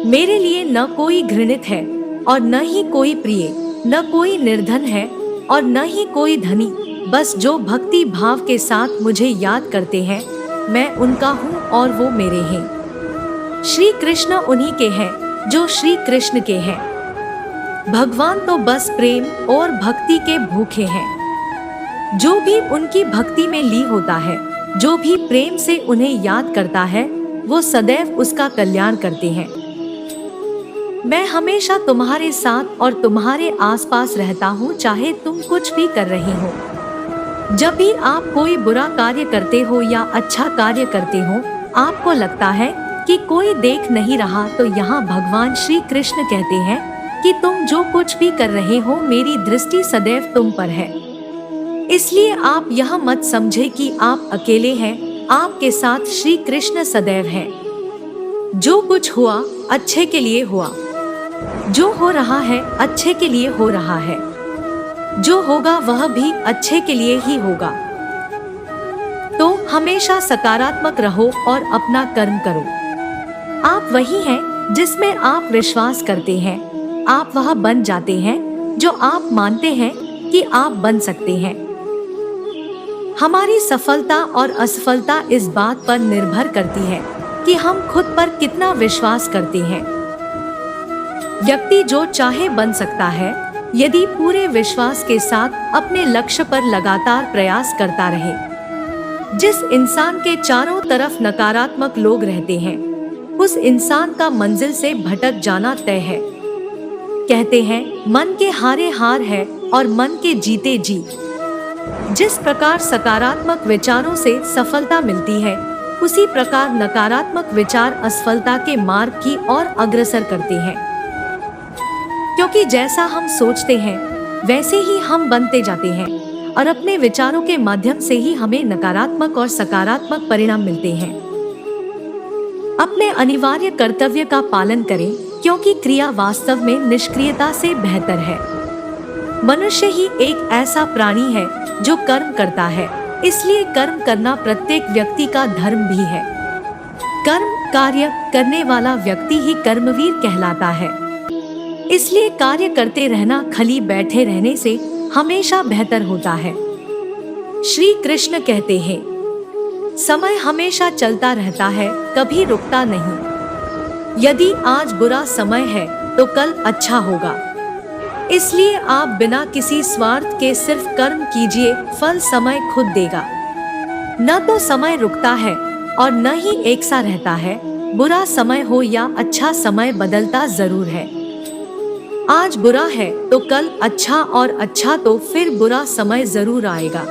मेरे लिए न कोई घृणित है और न ही कोई प्रिय, न कोई निर्धन है और न ही कोई धनी। बस जो भक्ति भाव के साथ मुझे याद करते हैं, मैं उनका हूँ और वो मेरे हैं। श्री कृष्ण उन्हीं के हैं जो श्री कृष्ण के हैं। भगवान तो बस प्रेम और भक्ति के भूखे हैं। जो भी उनकी भक्ति में लीन होता है, जो भी प्रेम से उन्हें याद करता है, वो सदैव उसका कल्याण करते हैं। मैं हमेशा तुम्हारे साथ और तुम्हारे आसपास रहता हूँ, चाहे तुम कुछ भी कर रहे हो। जब भी आप कोई बुरा कार्य करते हो या अच्छा कार्य करते हो, आपको लगता है कि कोई देख नहीं रहा, तो यहाँ भगवान श्री कृष्ण कहते हैं कि तुम जो कुछ भी कर रहे हो, मेरी दृष्टि सदैव तुम पर है। इसलिए आप यह मत समझे कि आप अकेले हैं, आपके साथ श्री कृष्ण सदैव हैं। जो कुछ हुआ अच्छे के लिए हुआ, जो हो रहा है अच्छे के लिए हो रहा है, जो होगा वह भी अच्छे के लिए ही होगा। तो हमेशा सकारात्मक रहो और अपना कर्म करो। आप वही हैं जिसमें आप विश्वास करते हैं, आप वह बन जाते हैं जो आप मानते हैं कि आप बन सकते हैं। हमारी सफलता और असफलता इस बात पर निर्भर करती है कि हम खुद पर कितना विश्वास करते हैं। व्यक्ति जो चाहे बन सकता है, यदि पूरे विश्वास के साथ अपने लक्ष्य पर लगातार प्रयास करता रहे। जिस इंसान के चारों तरफ नकारात्मक लोग रहते हैं, उस इंसान का मंजिल से भटक जाना तय है। कहते हैं मन के हारे हार है और मन के जीते जीत। जिस प्रकार सकारात्मक विचारों से सफलता मिलती है, उसी प्रकार नकारात्मक विचार असफलता के मार्ग की ओर अग्रसर करते हैं। क्योंकि जैसा हम सोचते हैं, वैसे ही हम बनते जाते हैं और अपने विचारों के माध्यम से ही हमें नकारात्मक और सकारात्मक परिणाम मिलते हैं। अपने अनिवार्य कर्तव्य का पालन करें, क्योंकि क्रिया वास्तव में निष्क्रियता से बेहतर है। मनुष्य ही एक ऐसा प्राणी है जो कर्म करता है, इसलिए कर्म करना प्रत्येक व्यक्ति का धर्म भी है। कर्म कार्य करने वाला व्यक्ति ही कर्मवीर कहलाता है। इसलिए कार्य करते रहना खाली बैठे रहने से हमेशा बेहतर होता है। श्री कृष्ण कहते हैं, समय हमेशा चलता रहता है, कभी रुकता नहीं। यदि आज बुरा समय है तो कल अच्छा होगा। इसलिए आप बिना किसी स्वार्थ के सिर्फ कर्म कीजिए, फल समय खुद देगा। न तो समय रुकता है और न ही एक सा रहता है। बुरा समय हो या अच्छा समय बदलता जरूर है। आज बुरा है तो कल अच्छा और अच्छा तो फिर बुरा समय जरूर आएगा।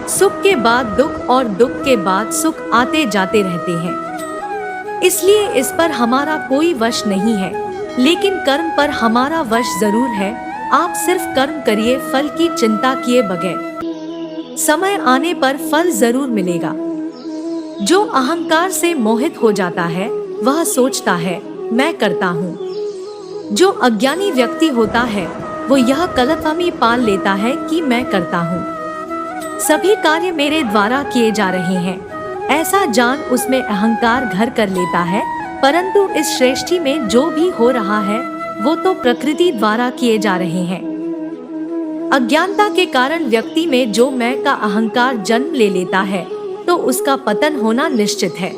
सुख के बाद दुख और दुख के बाद सुख आते जाते रहते हैं। इसलिए इस पर हमारा कोई वश नहीं है, लेकिन कर्म पर हमारा वश जरूर है। आप सिर्फ कर्म करिए, फल की चिंता किए बगैर। समय आने पर फल जरूर मिलेगा। जो अहंकार से मोहित हो जाता है, वह सोचता है मैं करता हूँ। जो अज्ञानी व्यक्ति होता है, वो यह गलतफहमी पाल लेता है कि मैं करता हूँ, सभी कार्य मेरे द्वारा किए जा रहे हैं, ऐसा जान उसमें अहंकार घर कर लेता है। परंतु इस सृष्टि में जो भी हो रहा है, वो तो प्रकृति द्वारा किए जा रहे हैं। अज्ञानता के कारण व्यक्ति में जो मैं का अहंकार जन्म ले लेता है, तो उसका पतन होना निश्चित है।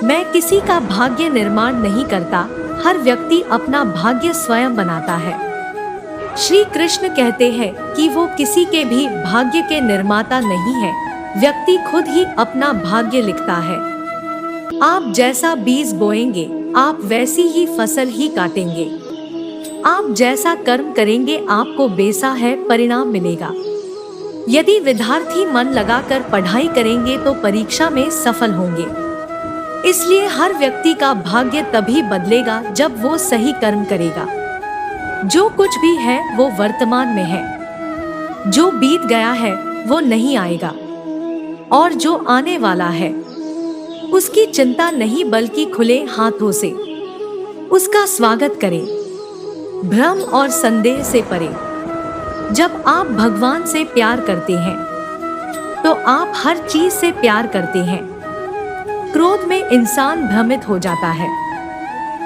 मैं किसी का भाग्य निर्माण नहीं करता, हर व्यक्ति अपना भाग्य स्वयं बनाता है। श्री कृष्ण कहते हैं कि वो किसी के भी भाग्य के निर्माता नहीं है, व्यक्ति खुद ही अपना भाग्य लिखता है। आप जैसा बीज बोएंगे, आप वैसी ही फसल ही काटेंगे। आप जैसा कर्म करेंगे, आपको वैसा है परिणाम मिलेगा। यदि विद्यार्थी मन लगाकर पढ़ाई करेंगे तो परीक्षा में सफल होंगे। इसलिए हर व्यक्ति का भाग्य तभी बदलेगा जब वो सही कर्म करेगा। जो कुछ भी है वो वर्तमान में है। जो बीत गया है वो नहीं आएगा, और जो आने वाला है उसकी चिंता नहीं, बल्कि खुले हाथों से उसका स्वागत करें, भ्रम और संदेह से परे। जब आप भगवान से प्यार करते हैं तो आप हर चीज से प्यार करते हैं। क्रोध में इंसान भ्रमित हो जाता है,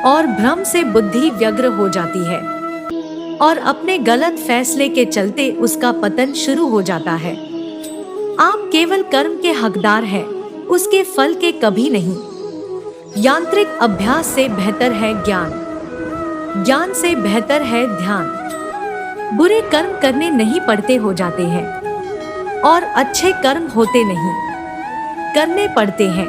और भ्रम से बुद्धि व्यग्र हो जाती है और अपने गलत फैसले के चलते उसका पतन शुरू हो जाता है। आप केवल कर्म के हकदार हैं, उसके फल के कभी नहीं। यांत्रिक अभ्यास से बेहतर है ज्ञान, ज्ञान से बेहतर है ध्यान। बुरे कर्म करने नहीं पड़ते हो जाते हैं और अच्छे कर्म होते नहीं, करने पड़ते हैं।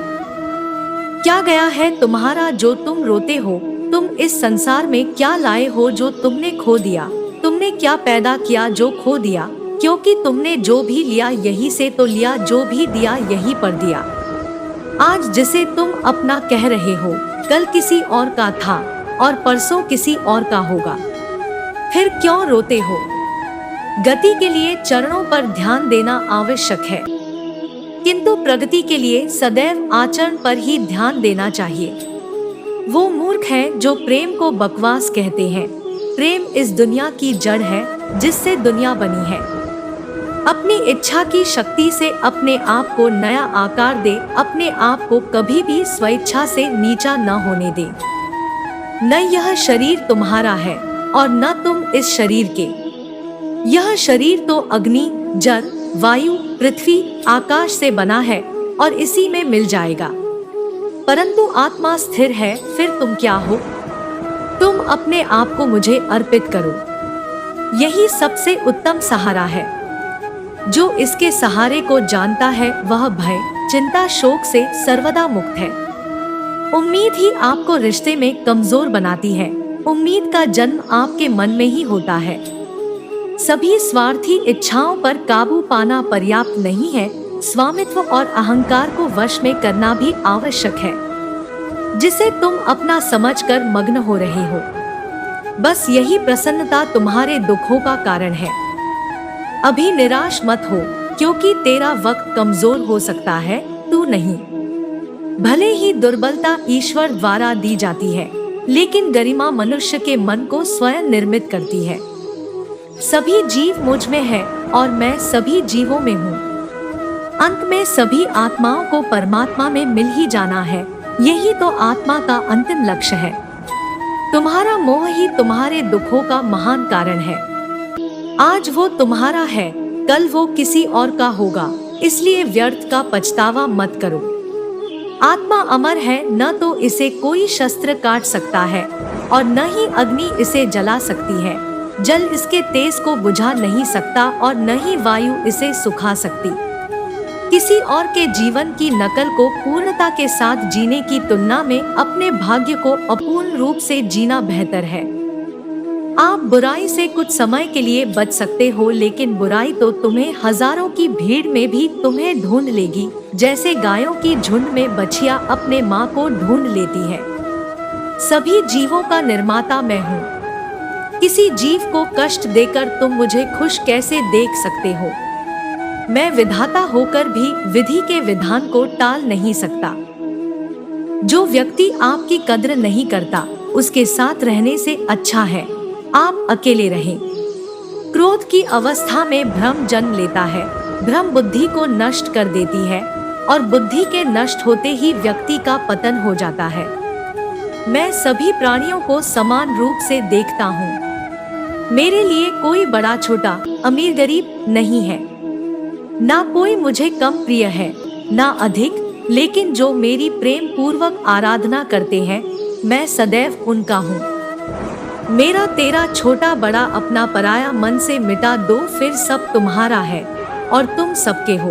क्या गया है तुम्हारा जो तुम रोते हो? तुम इस संसार में क्या लाए हो जो तुमने खो दिया? तुमने क्या पैदा किया जो खो दिया? क्योंकि तुमने जो भी लिया यही से तो लिया, जो भी दिया यही पर दिया। आज जिसे तुम अपना कह रहे हो कल किसी और का था और परसों किसी और का होगा। फिर क्यों रोते हो? गति के लिए चरणों पर ध्यान देना आवश्यक है, किंतु प्रगति के लिए सदैव आचरण पर ही ध्यान देना चाहिए। वो मूर्ख हैं जो प्रेम को बकवास कहते हैं। प्रेम इस दुनिया की जड़ है जिससे दुनिया बनी है। अपनी इच्छा की शक्ति से अपने आप को नया आकार दे, अपने आप को कभी भी स्वेच्छा से नीचा न होने दे। न यह शरीर तुम्हारा है और न तुम इस शरीर के। यह शरीर तो अग्नि, जल, वायु, पृथ्वी, आकाश से बना है और इसी में मिल जाएगा, परंतु आत्मा स्थिर है। फिर तुम क्या हो? तुम अपने आप को मुझे अर्पित करो, यही सबसे उत्तम सहारा है। जो इसके सहारे को जानता है वह भय, चिंता, शोक से सर्वदा मुक्त है। उम्मीद ही आपको रिश्ते में कमजोर बनाती है। उम्मीद का जन्म आपके मन में ही होता है। सभी स्वार्थी इच्छाओं पर काबू पाना पर्याप्त नहीं है, स्वामित्व और अहंकार को वश में करना भी आवश्यक है, जिसे तुम अपना समझकर मग्न हो रहे हो। बस यही प्रसन्नता तुम्हारे दुखों का कारण है। अभी निराश मत हो, क्योंकि तेरा वक्त कमजोर हो सकता है, तू नहीं। भले ही दुर्बलता ईश्वर द्वारा दी जाती है, लेकिन गरिमा मनुष्य के मन को स्वयं निर्मित करती है। सभी जीव मुझ में है और मैं सभी जीवों में हूँ। अंत में सभी आत्माओं को परमात्मा में मिल ही जाना है, यही तो आत्मा का अंतिम लक्ष्य है। तुम्हारा मोह ही तुम्हारे दुखों का महान कारण है। आज वो तुम्हारा है, कल वो किसी और का होगा, इसलिए व्यर्थ का पछतावा मत करो। आत्मा अमर है, न तो इसे कोई शस्त्र काट सकता है और न ही अग्नि इसे जला सकती है। जल इसके तेज को बुझा नहीं सकता और न ही वायु इसे सुखा सकती। किसी और के जीवन की नकल को पूर्णता के साथ जीने की तुलना में अपने भाग्य को अपूर्ण रूप से जीना बेहतर है। आप बुराई से कुछ समय के लिए बच सकते हो, लेकिन बुराई तो तुम्हें हजारों की भीड़ में भी तुम्हें ढूंढ लेगी, जैसे गायों की झुंड में बछिया अपने माँ को ढूंढ लेती है। सभी जीवों का निर्माता मैं हूँ। किसी जीव को कष्ट देकर तुम मुझे खुश कैसे देख सकते हो? मैं विधाता होकर भी विधि के विधान को टाल नहीं सकता। जो व्यक्ति आपकी कद्र नहीं करता, उसके साथ रहने से अच्छा है आप अकेले रहें। क्रोध की अवस्था में भ्रम जन्म लेता है। भ्रम बुद्धि को नष्ट कर देती है और बुद्धि के नष्ट होते ही व्यक्ति का पतन हो जाता है। मैं सभी प्राणियों को समान रूप से देखता हूँ। मेरे लिए कोई बड़ा छोटा, अमीर गरीब नहीं है। ना कोई मुझे कम प्रिय है, ना अधिक, लेकिन जो मेरी प्रेम पूर्वक आराधना करते हैं, मैं सदैव उनका हूँ। मेरा तेरा छोटा बड़ा अपना पराया मन से मिटा दो, फिर सब तुम्हारा है और तुम सबके हो।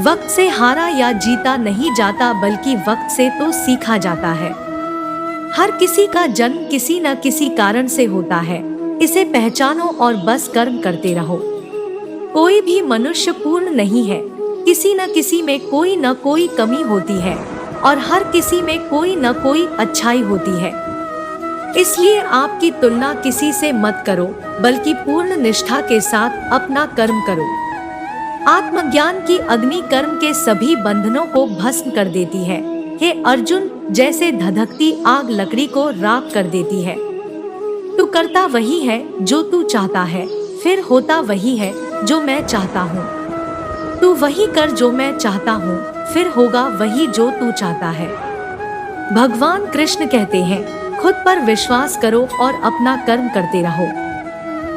वक्त से हारा या जीता नहीं जाता, बल्कि वक्त से तो सीखा जाता है। हर किसी का जन्म किसी न किसी कारण से होता है, इसे पहचानो और बस कर्म करते रहो। कोई भी मनुष्य पूर्ण नहीं है, किसी न किसी में कोई न कोई कमी होती है और हर किसी में कोई न कोई अच्छाई होती है। इसलिए आपकी तुलना किसी से मत करो, बल्कि पूर्ण निष्ठा के साथ अपना कर्म करो। आत्मज्ञान की अग्नि कर्म के सभी बंधनों को भस्म कर देती है। हे अर्जुन, जैसे धधकती आग लकड़ी को राख कर देती है। तू करता वही है जो तू चाहता है, फिर होता वही है जो मैं चाहता हूँ। तू वही कर जो मैं चाहता हूँ, फिर होगा वही जो तू चाहता है। भगवान कृष्ण कहते हैं, खुद पर विश्वास करो और अपना कर्म करते रहो।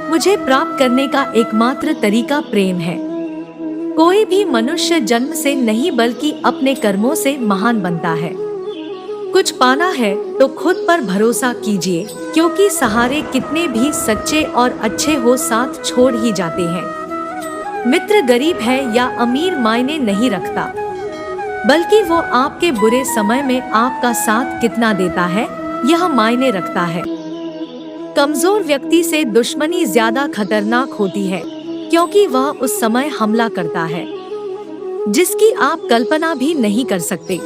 मुझे प्राप्त करने का एकमात्र तरीका प्रेम है। कोई भी मनुष्य जन्म से नहीं बल्कि अपने कर्मों से महान बनता है। कुछ पाना है तो खुद पर भरोसा कीजिए, क्योंकि सहारे कितने भी सच्चे और अच्छे हो साथ छोड़ ही जाते हैं। मित्र गरीब है या अमीर मायने नहीं रखता, बल्कि वो आपके बुरे समय में आपका साथ कितना देता है यह मायने रखता है। कमजोर व्यक्ति से दुश्मनी ज्यादा खतरनाक होती है, क्योंकि वह उस समय हमला करता है जिसकी आप कल्पना भी नहीं कर सकते।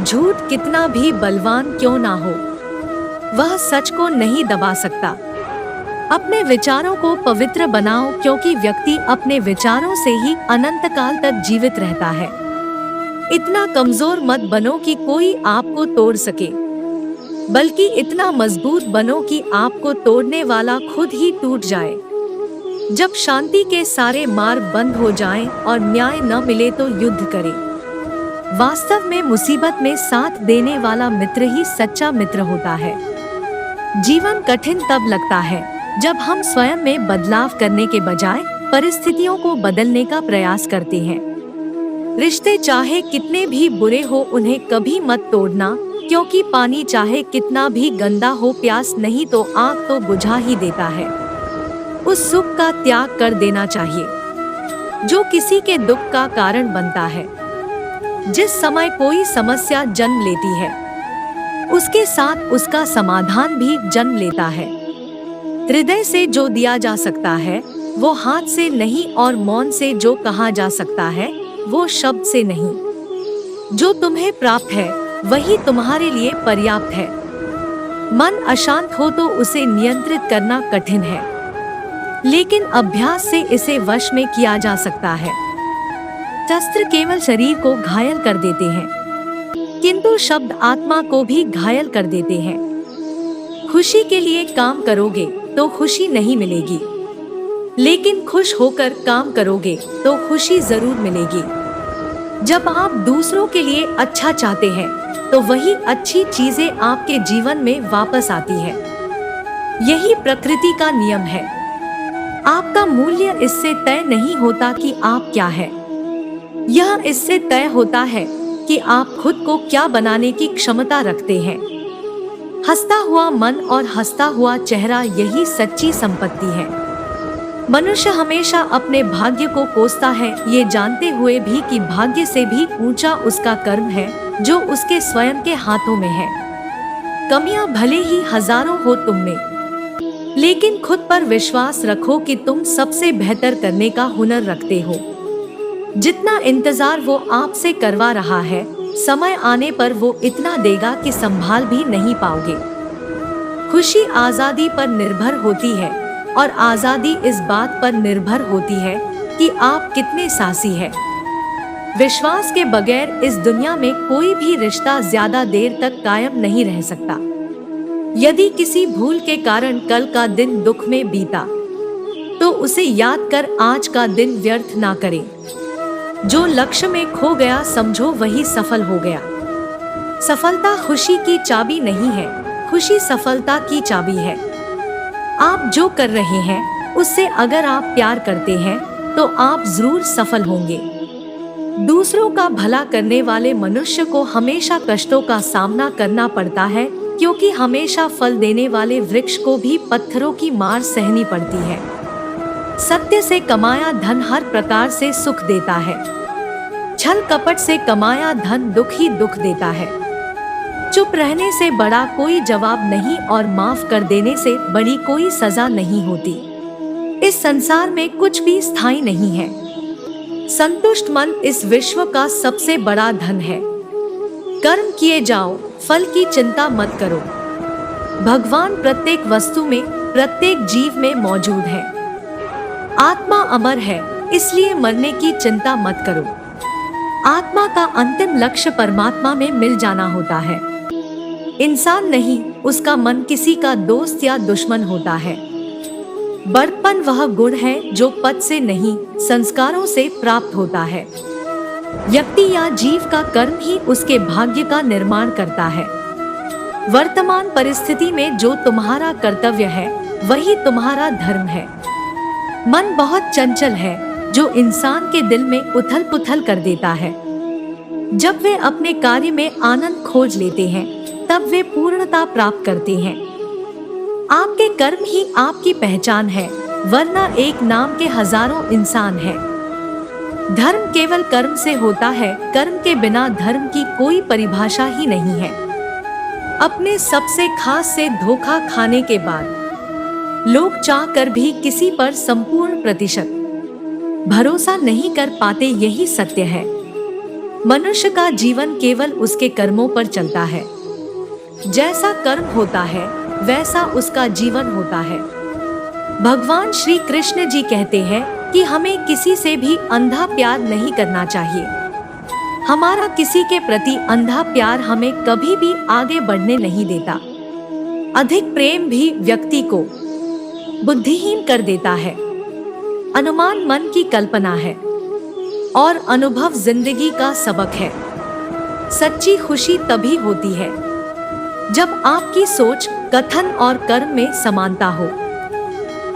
झूठ कितना भी बलवान क्यों ना हो, वह सच को नहीं दबा सकता। अपने विचारों को पवित्र बनाओ, क्योंकि व्यक्ति अपने विचारों से ही अनंत काल तक जीवित रहता है। इतना कमजोर मत बनो कि कोई आपको तोड़ सके, बल्कि इतना मजबूत बनो कि आपको तोड़ने वाला खुद ही टूट जाए। जब शांति के सारे मार्ग बंद हो जाएं और न्याय न मिले तो युद्ध करें। वास्तव में मुसीबत में साथ देने वाला मित्र ही सच्चा मित्र होता है। जीवन कठिन तब लगता है जब हम स्वयं में बदलाव करने के बजाय परिस्थितियों को बदलने का प्रयास करते हैं। रिश्ते चाहे कितने भी बुरे हो उन्हें कभी मत तोड़ना, क्योंकि पानी चाहे कितना भी गंदा हो प्यास नहीं तो आग तो बुझा ही देता है। उस सुख का त्याग कर देना चाहिए जो किसी के दुख का कारण बनता है। जिस समय कोई समस्या जन्म लेती है, उसके साथ उसका समाधान भी जन्म लेता है। हृदय से जो दिया जा सकता है वो हाथ से नहीं, और मौन से जो कहा जा सकता है वो शब्द से नहीं। जो तुम्हें प्राप्त है वही तुम्हारे लिए पर्याप्त है। मन अशांत हो तो उसे नियंत्रित करना कठिन है, लेकिन अभ्यास से इसे वश में किया जा सकता है। शस्त्र केवल शरीर को घायल कर देते हैं, किंतु शब्द आत्मा को भी घायल कर देते हैं। खुशी के लिए काम करोगे तो खुशी नहीं मिलेगी, लेकिन खुश होकर काम करोगे तो खुशी जरूर मिलेगी। जब आप दूसरों के लिए अच्छा चाहते हैं तो वही अच्छी चीजें आपके जीवन में वापस आती है। यही प्रकृति का नियम है। आपका मूल्य इससे तय नहीं होता कि आप क्या है, यह इससे तय होता है कि आप खुद को क्या बनाने की क्षमता रखते हैं। हंसता हुआ मन और हंसता हुआ चेहरा यही सच्ची संपत्ति है। मनुष्य हमेशा अपने भाग्य को कोसता है, ये जानते हुए भी कि भाग्य से भी ऊंचा उसका कर्म है जो उसके स्वयं के हाथों में है। कमियां भले ही हजारों हो तुम में, लेकिन खुद पर विश्वास रखो कि तुम सबसे बेहतर करने का हुनर रखते हो। जितना इंतजार वो आपसे करवा रहा है, समय आने पर वो इतना देगा कि संभाल भी नहीं पाओगे। खुशी आजादी पर निर्भर होती है, और आजादी इस बात पर निर्भर होती है कि आप कितने साहसी हैं। विश्वास के बगैर इस दुनिया में कोई भी रिश्ता ज्यादा देर तक कायम नहीं रह सकता। यदि किसी भूल के कारण कल का दिन दुख में बीता, तो उसे याद कर आज का दिन व्यर्थ ना करें। जो लक्ष्य में खो गया समझो वही सफल हो गया। सफलता खुशी की चाबी नहीं है, खुशी सफलता की चाबी है। आप जो कर रहे हैं उससे अगर आप प्यार करते हैं तो आप जरूर सफल होंगे। दूसरों का भला करने वाले मनुष्य को हमेशा कष्टों का सामना करना पड़ता है, क्योंकि हमेशा फल देने वाले वृक्ष को भी पत्थरों की मार सहनी पड़ती है। सत्य से कमाया धन हर प्रकार से सुख देता है, छल कपट से कमाया धन दुख ही दुख देता है। चुप रहने से बड़ा कोई जवाब नहीं, और माफ कर देने से बड़ी कोई सजा नहीं होती। इस संसार में कुछ भी स्थायी नहीं है। संतुष्ट मन इस विश्व का सबसे बड़ा धन है। कर्म किए जाओ, फल की चिंता मत करो। भगवान प्रत्येक वस्तु में, प्रत्येक जीव में मौजूद है। आत्मा अमर है, इसलिए मरने की चिंता मत करो। आत्मा का अंतिम लक्ष्य परमात्मा में मिल जाना होता है। इंसान नहीं, उसका मन किसी का दोस्त या दुश्मन होता है। बड़प्पन वह गुण है जो पद से नहीं, संस्कारों से प्राप्त होता है। व्यक्ति या जीव का कर्म ही उसके भाग्य का निर्माण करता है। वर्तमान परिस्थिति में जो तुम्हारा कर्तव्य है वही तुम्हारा धर्म है। मन बहुत चंचल है जो इंसान के दिल में उथल पुथल कर देता है। जब वे अपने कार्य में आनंद खोज लेते हैं तब वे पूर्णता प्राप्त करते हैं। आपके कर्म ही आपकी पहचान है, वरना एक नाम के हजारों इंसान हैं। धर्म केवल कर्म से होता है, कर्म के बिना धर्म की कोई परिभाषा ही नहीं है। अपने सबसे खास से धोखा खाने के बाद लोग चाह कर भी किसी पर संपूर्ण प्रतिशत भरोसा नहीं कर पाते, यही सत्य है। मनुष्य का जीवन केवल उसके कर्मों पर चलता है। जैसा कर्म होता है वैसा उसका जीवन होता है। भगवान श्री कृष्ण जी कहते हैं कि हमें किसी से भी अंधा प्यार नहीं करना चाहिए। हमारा किसी के प्रति अंधा प्यार हमें कभी भी आगे बढ़ने नहीं देता। अधिक प्रेम भी व्यक्ति को बुद्धिहीन कर देता है। अनुमान मन की कल्पना है और अनुभव जिंदगी का सबक है। सच्ची खुशी तभी होती है जब आपकी सोच, कथन और कर्म में समानता हो।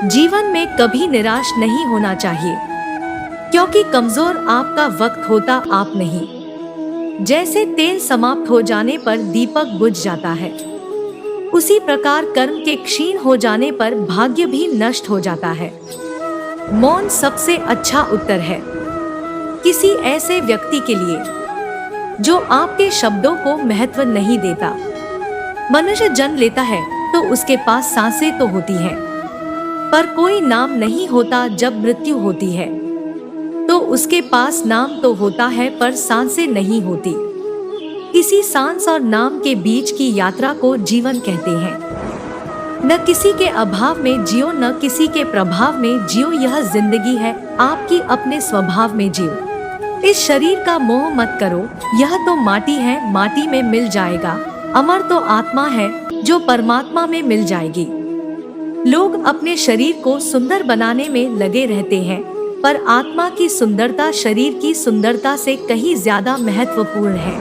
जीवन में कभी निराश नहीं होना चाहिए, क्योंकि कमजोर आपका वक्त होता आप नहीं। जैसे तेल समाप्त हो जाने पर दीपक बुझ जाता है, उसी प्रकार कर्म के क्षीण हो जाने पर भाग्य भी नष्ट हो जाता है। मौन सबसे अच्छा उत्तर है किसी ऐसे व्यक्ति के लिए जो आपके शब्दों को महत्व नहीं देता। मनुष्य जन्म लेता है तो उसके पास सांसें तो होती हैं, पर कोई नाम नहीं होता। जब मृत्यु होती है तो उसके पास नाम तो होता है पर सांसें नहीं होती। इसी सांस और नाम के बीच की यात्रा को जीवन कहते हैं। न किसी के अभाव में जियो, न किसी के प्रभाव में जियो, यह जिंदगी है आपकी अपने स्वभाव में जियो। इस शरीर का मोह मत करो, यह तो माटी है, माटी में मिल जाएगा। अमर तो आत्मा है जो परमात्मा में मिल जाएगी। लोग अपने शरीर को सुंदर बनाने में लगे रहते हैं, पर आत्मा की सुंदरता शरीर की सुंदरता से कहीं ज्यादा महत्वपूर्ण है।